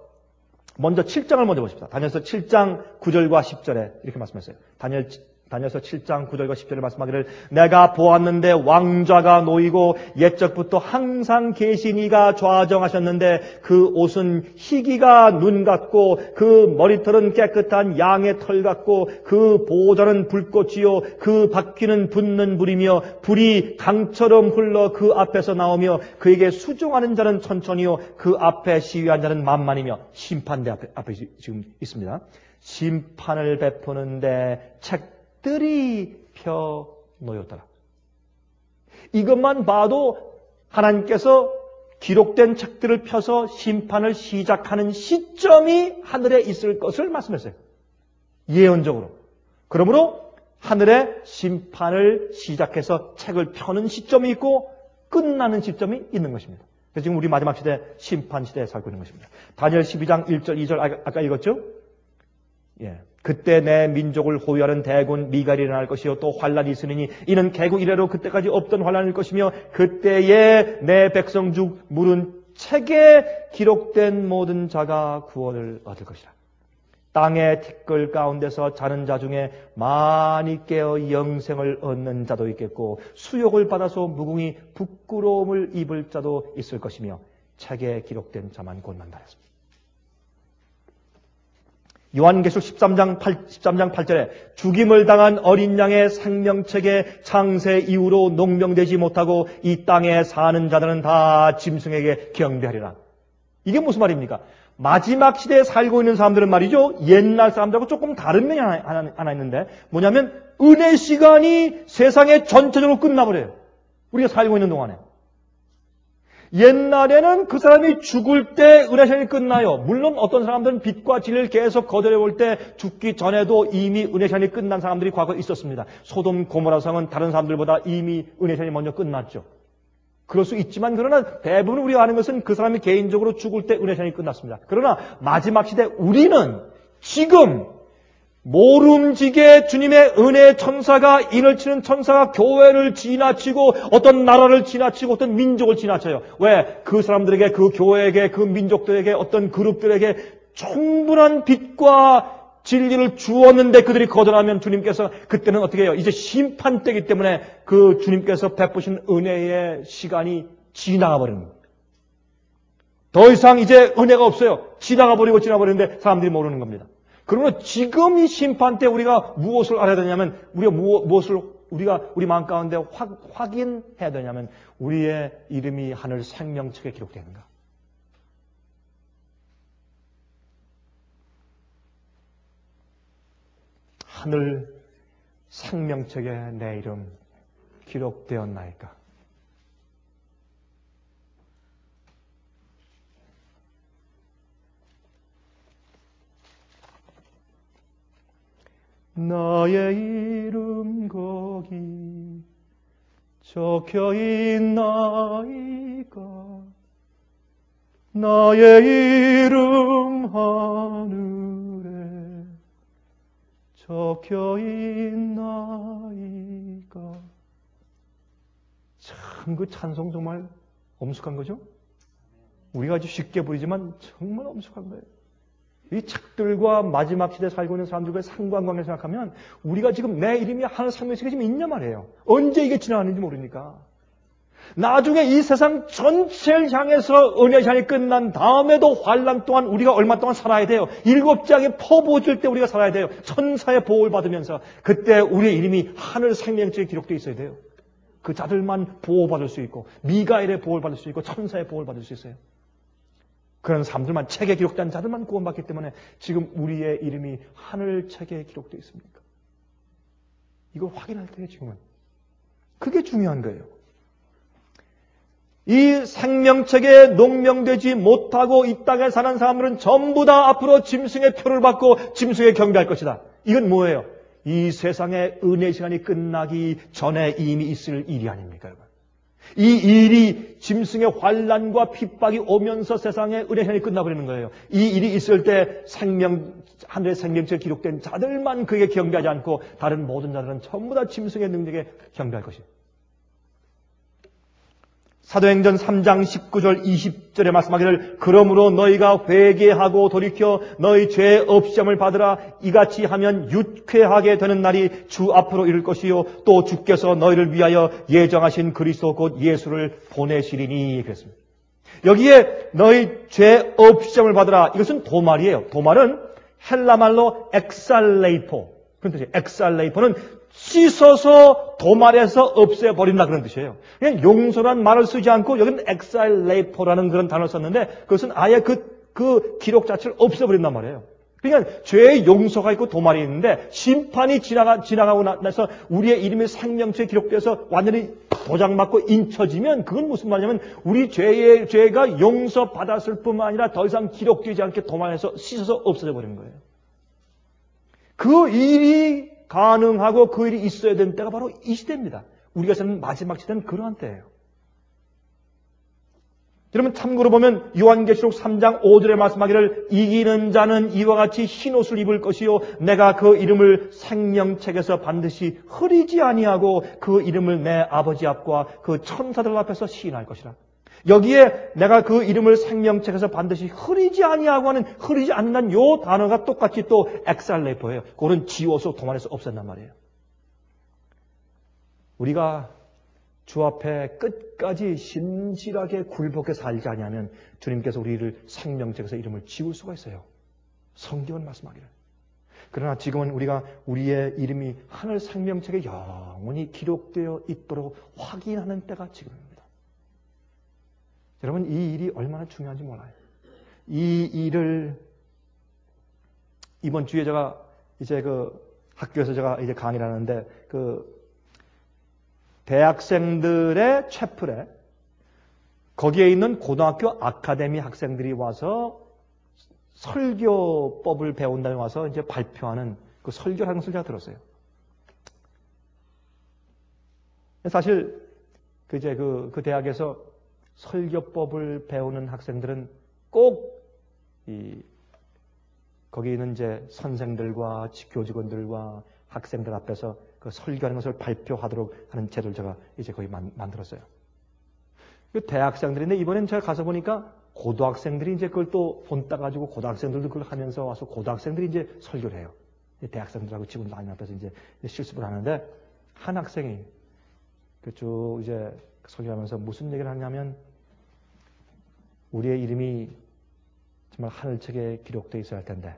S2: 먼저 7장을 먼저 보십시다. 다니엘서 7장 9절과 10절에 이렇게 말씀했어요. 다니엘 다니엘서 7장 9절과 10절에 말씀하기를 내가 보았는데 왕좌가 놓이고 옛적부터 항상 계신 이가 좌정하셨는데 그 옷은 희기가 눈 같고 그 머리털은 깨끗한 양의 털 같고 그 보좌는 불꽃이요 그 바퀴는 붙는 불이며 불이 강처럼 흘러 그 앞에서 나오며 그에게 수종하는 자는 천천히요 그 앞에 시위한 자는 만만이며 심판대 앞에 지금 있습니다. 심판을 베푸는데 책들이 펴 놓였더라. 이것만 봐도 하나님께서 기록된 책들을 펴서 심판을 시작하는 시점이 하늘에 있을 것을 말씀했어요. 예언적으로. 그러므로 하늘에 심판을 시작해서 책을 펴는 시점이 있고 끝나는 시점이 있는 것입니다. 그래서 지금 우리 마지막 시대, 심판 시대에 살고 있는 것입니다. 다니엘 12장 1절, 2절 아까 읽었죠? 예. 그때 내 민족을 호위하는 대군 미갈이 일어날 것이요 또 환란이 있으니 이는 개국 이래로 그때까지 없던 환란일 것이며 그때에 내 백성 중 물은 책에 기록된 모든 자가 구원을 얻을 것이라. 땅의 티끌 가운데서 자는 자 중에 많이 깨어 영생을 얻는 자도 있겠고 수욕을 받아서 무궁히 부끄러움을 입을 자도 있을 것이며 책에 기록된 자만 곧 만나렸습니다. 요한계시록 13장 8절에 죽임을 당한 어린 양의 생명책에 창세 이후로 농명되지 못하고 이 땅에 사는 자들은 다 짐승에게 경배하리라. 이게 무슨 말입니까? 마지막 시대에 살고 있는 사람들은 말이죠. 옛날 사람들하고 조금 다른 면이 하나 있는데 뭐냐면 은혜 시간이 세상에 전체적으로 끝나버려요. 우리가 살고 있는 동안에. 옛날에는 그 사람이 죽을 때 은혜 시간이 끝나요. 물론 어떤 사람들은 빛과 진리를 계속 거절해 볼 때 죽기 전에도 이미 은혜 시간이 끝난 사람들이 과거에 있었습니다. 소돔 고모라 성은 다른 사람들보다 이미 은혜 시간이 먼저 끝났죠. 그럴 수 있지만 그러나 대부분 우리가 아는 것은 그 사람이 개인적으로 죽을 때 은혜 시간이 끝났습니다. 그러나 마지막 시대 우리는 지금 모름지게 주님의 은혜의 천사가 인을 치는 천사가 교회를 지나치고 어떤 나라를 지나치고 어떤 민족을 지나쳐요. 왜? 그 사람들에게 그 교회에게 그 민족들에게 어떤 그룹들에게 충분한 빛과 진리를 주었는데 그들이 거절하면 주님께서 그때는 어떻게 해요? 이제 심판 때이기 때문에 그 주님께서 베푸신 은혜의 시간이 지나가 버리는 겁니다. 더 이상 이제 은혜가 없어요. 지나가 버리는데 사람들이 모르는 겁니다. 그러므로 지금 이 심판 때 우리가 무엇을 알아야 되냐면 우리가 우리 마음 가운데 확인해야 되냐면 우리의 이름이 하늘 생명책에 기록되는가. 하늘 생명책에 내 이름 기록되었나이까? 나의 이름 거기 적혀 있나이까? 나의 이름 하늘에 적혀 있나이까? 참 그 찬송 정말 엄숙한 거죠? 우리가 아주 쉽게 부르지만 정말 엄숙한 거예요. 이 책들과 마지막 시대에 살고 있는 사람들과의 상관관계를 생각하면 우리가 지금 내 이름이 하늘 생명책에 지금 있냐 말이에요. 언제 이게 지나가는지 모르니까. 나중에 이 세상 전체를 향해서 은혜 시간이 끝난 다음에도 환난 동안 우리가 얼마 동안 살아야 돼요. 7장에 퍼부어질 때 우리가 살아야 돼요. 천사의 보호를 받으면서 그때 우리의 이름이 하늘 생명책에 기록되어 있어야 돼요. 그 자들만 보호받을 수 있고 미가엘의 보호를 받을 수 있고 천사의 보호를 받을 수 있어요. 그런 사람들만 책에 기록된 자들만 구원받기 때문에 지금 우리의 이름이 하늘 책에 기록되어 있습니까? 이걸 확인할 때요 지금은. 그게 중요한 거예요. 이 생명책에 농명되지 못하고 이 땅에 사는 사람들은 전부 다 앞으로 짐승의 표를 받고 짐승에 경배할 것이다. 이건 뭐예요? 이 세상의 은혜 시간이 끝나기 전에 이미 있을 일이 아닙니까, 여러분? 이 일이 짐승의 환난과 핍박이 오면서 세상의 은혜 시간이 끝나버리는 거예요. 이 일이 있을 때 하늘의 생명책에 기록된 자들만 그에게 경배하지 않고 다른 모든 자들은 전부 다 짐승의 능력에 경배할 것이에요. 사도행전 3장 19절 20절에 말씀하기를 그러므로 너희가 회개하고 돌이켜 너희 죄 없음을 받으라. 이같이 하면 유쾌하게 되는 날이 주 앞으로 이를 것이요 또 주께서 너희를 위하여 예정하신 그리스도 곧 예수를 보내시리니 그랬습니다. 여기에 너희 죄 없음을 받으라. 이것은 도말이에요. 도말은 헬라말로 엑살레이포. 그런 뜻이에요. 엑살레이포는 씻어서 도말에서 없애버린다 그런 뜻이에요. 그냥 용서란 말을 쓰지 않고 여기는 엑살레이포라는 그런 단어를 썼는데 그것은 아예 그 기록 자체를 없애버린단 말이에요. 그러니까 죄의 용서가 있고 도말이 있는데 심판이 지나가고 나서 우리의 이름이 생명체에 기록돼서 완전히 도장 맞고 인쳐지면 그건 무슨 말이냐면 우리 죄가 용서받았을 뿐만 아니라 더 이상 기록되지 않게 도말에서 씻어서 없어져 버리는 거예요. 그 일이 가능하고 그 일이 있어야 되는 때가 바로 이 시대입니다. 우리가 사는 마지막 시대는 그러한 때예요. 여러분 참고로 보면 요한계시록 3장 5절에 말씀하기를 이기는 자는 이와 같이 흰옷을 입을 것이요 내가 그 이름을 생명책에서 반드시 흐리지 아니하고 그 이름을 내 아버지 앞과 그 천사들 앞에서 시인할 것이라. 여기에 내가 그 이름을 생명책에서 반드시 흐리지 아니하고 하는 흐리지 않는 요 단어가 똑같이 또 엑살레이포예요. 그거는 지워서 도말에서 없앤단 말이에요. 우리가 주 앞에 끝까지 신실하게 굴복해 살지 아니하면 주님께서 우리를 생명책에서 이름을 지울 수가 있어요. 성경은 말씀하기를. 그러나 지금은 우리가 우리의 이름이 하늘 생명책에 영원히 기록되어 있도록 확인하는 때가 지금입니다. 여러분 이 일이 얼마나 중요한지 몰라요. 이 일을 이번 주에 제가 이제 학교에서 제가 이제 강의를 하는데 대학생들의 채플에 거기에 있는 고등학교 아카데미 학생들이 와서 설교법을 배운다며 와서 이제 발표하는 그 설교를 하는 것을 제가 들었어요. 사실 그 대학에서 설교법을 배우는 학생들은 꼭 거기 있는 이제 선생들과 교직원들과 학생들 앞에서 그 설교하는 것을 발표하도록 하는 제도를 제가 이제 거의 만들었어요. 그 대학생들인데 이번엔 제가 가서 보니까 고등학생들이 이제 그걸 또 본따가지고 고등학생들도 그걸 하면서 와서 고등학생들이 이제 설교를 해요. 대학생들하고 직원들 많이 앞에서 이제 실습을 하는데 한 학생이 쭉 이제 설교하면서 무슨 얘기를 하냐면 우리의 이름이 정말 하늘책에 기록되어 있어야 할 텐데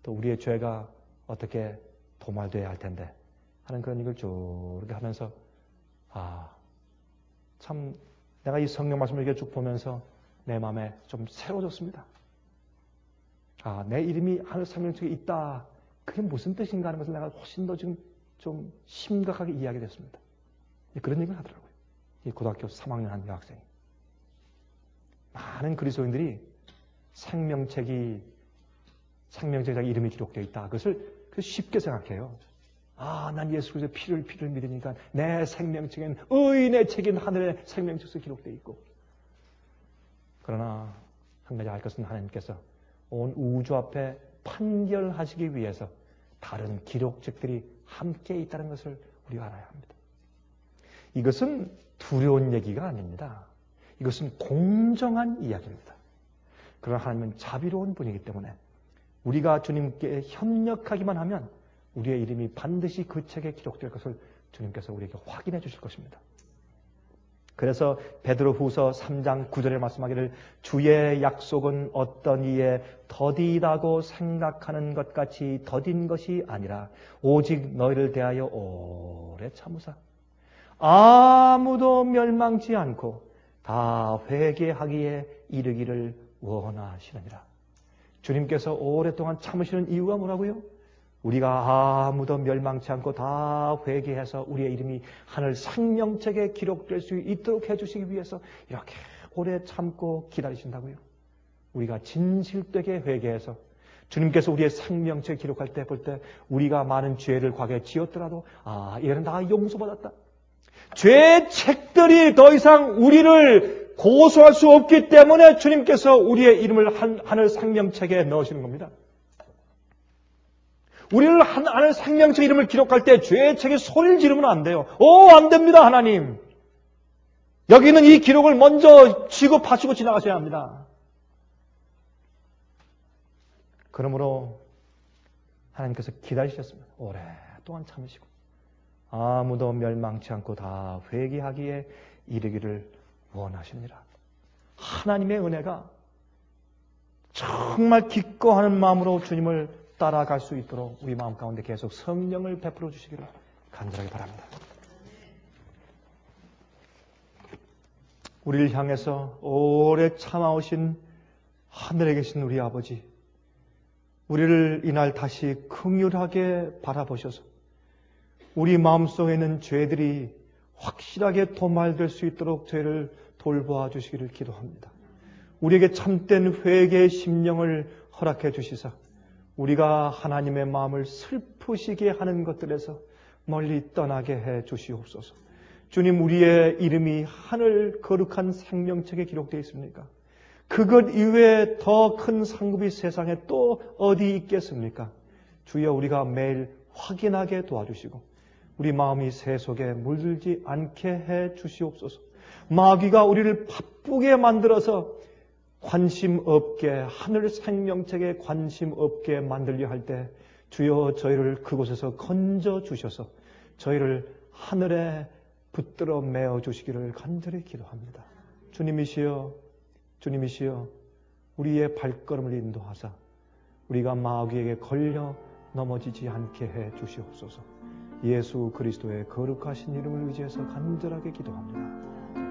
S2: 또 우리의 죄가 어떻게 도말되어야 할 텐데 하는 그런 얘기를 쭉 이렇게 하면서 참 내가 이 성경 말씀을 이렇게 쭉 보면서 내 마음에 좀 새로워졌습니다. 내 이름이 하늘 생명책에 있다. 그게 무슨 뜻인가 하는 것을 내가 훨씬 더 지금 좀 심각하게 이해하게 됐습니다. 그런 얘기를 하더라고요. 이 고등학교 3학년 한 여학생이. 많은 그리스도인들이 생명책에 자기 이름이 기록되어 있다. 그것을 쉽게 생각해요. 난 예수 그리스도의 피를 믿으니까 내 생명책엔 의인의 책인 하늘의 생명책에서 기록되어 있고. 그러나 한 가지 알 것은 하나님께서 온 우주 앞에 판결하시기 위해서 다른 기록책들이 함께 있다는 것을 우리가 알아야 합니다. 이것은 두려운 얘기가 아닙니다. 이것은 공정한 이야기입니다. 그러나 하나님은 자비로운 분이기 때문에 우리가 주님께 협력하기만 하면 우리의 이름이 반드시 그 책에 기록될 것을 주님께서 우리에게 확인해 주실 것입니다. 그래서 베드로후서 3장 9절에 말씀하기를 주의 약속은 어떤 이에 더디다고 생각하는 것 같이 더딘 것이 아니라 오직 너희를 대하여 오래 참으사 아무도 멸망치 않고 다 회개하기에 이르기를 원하시느니라. 주님께서 오랫동안 참으시는 이유가 뭐라고요? 우리가 아무도 멸망치 않고 다 회개해서 우리의 이름이 하늘 생명책에 기록될 수 있도록 해주시기 위해서 이렇게 오래 참고 기다리신다고요. 우리가 진실되게 회개해서 주님께서 우리의 생명책에 기록할 때 볼 때 우리가 많은 죄를 과거에 지었더라도 이거는 다 용서받았다. 죄의 책들이 더 이상 우리를 고소할 수 없기 때문에 주님께서 우리의 이름을 하늘 생명책에 넣으시는 겁니다. 우리를 하늘 생명책 이름을 기록할 때 죄의 책에 소리를 지르면 안 돼요. 안 됩니다, 하나님. 여기는 이 기록을 먼저 쥐고 파시고 지나가셔야 합니다. 그러므로 하나님께서 기다리셨습니다. 오랫동안 참으시고 아무도 멸망치 않고 다 회개하기에 이르기를 원하십니다. 하나님의 은혜가 정말 기꺼워하는 마음으로 주님을 따라갈 수 있도록 우리 마음 가운데 계속 성령을 베풀어 주시기를 간절하게 바랍니다. 우리를 향해서 오래 참아오신 하늘에 계신 우리 아버지, 우리를 이날 다시 긍휼하게 바라보셔서 우리 마음속에 있는 죄들이 확실하게 도말될 수 있도록 저희를 돌보아 주시기를 기도합니다. 우리에게 참된 회개의 심령을 허락해 주시사 우리가 하나님의 마음을 슬프시게 하는 것들에서 멀리 떠나게 해 주시옵소서. 주님, 우리의 이름이 하늘 거룩한 생명책에 기록되어 있습니까? 그것 이외에 더 큰 상급이 세상에 또 어디 있겠습니까? 주여, 우리가 매일 확인하게 도와주시고 우리 마음이 새 속에 물들지 않게 해 주시옵소서. 마귀가 우리를 바쁘게 만들어서 관심 없게, 하늘 생명책에 관심 없게 만들려 할 때 주여, 저희를 그곳에서 건져 주셔서 저희를 하늘에 붙들어 메어 주시기를 간절히 기도합니다. 주님이시여, 주님이시여, 우리의 발걸음을 인도하사 우리가 마귀에게 걸려 넘어지지 않게 해 주시옵소서. 예수 그리스도의 거룩하신 이름을 의지해서 간절하게 기도합니다.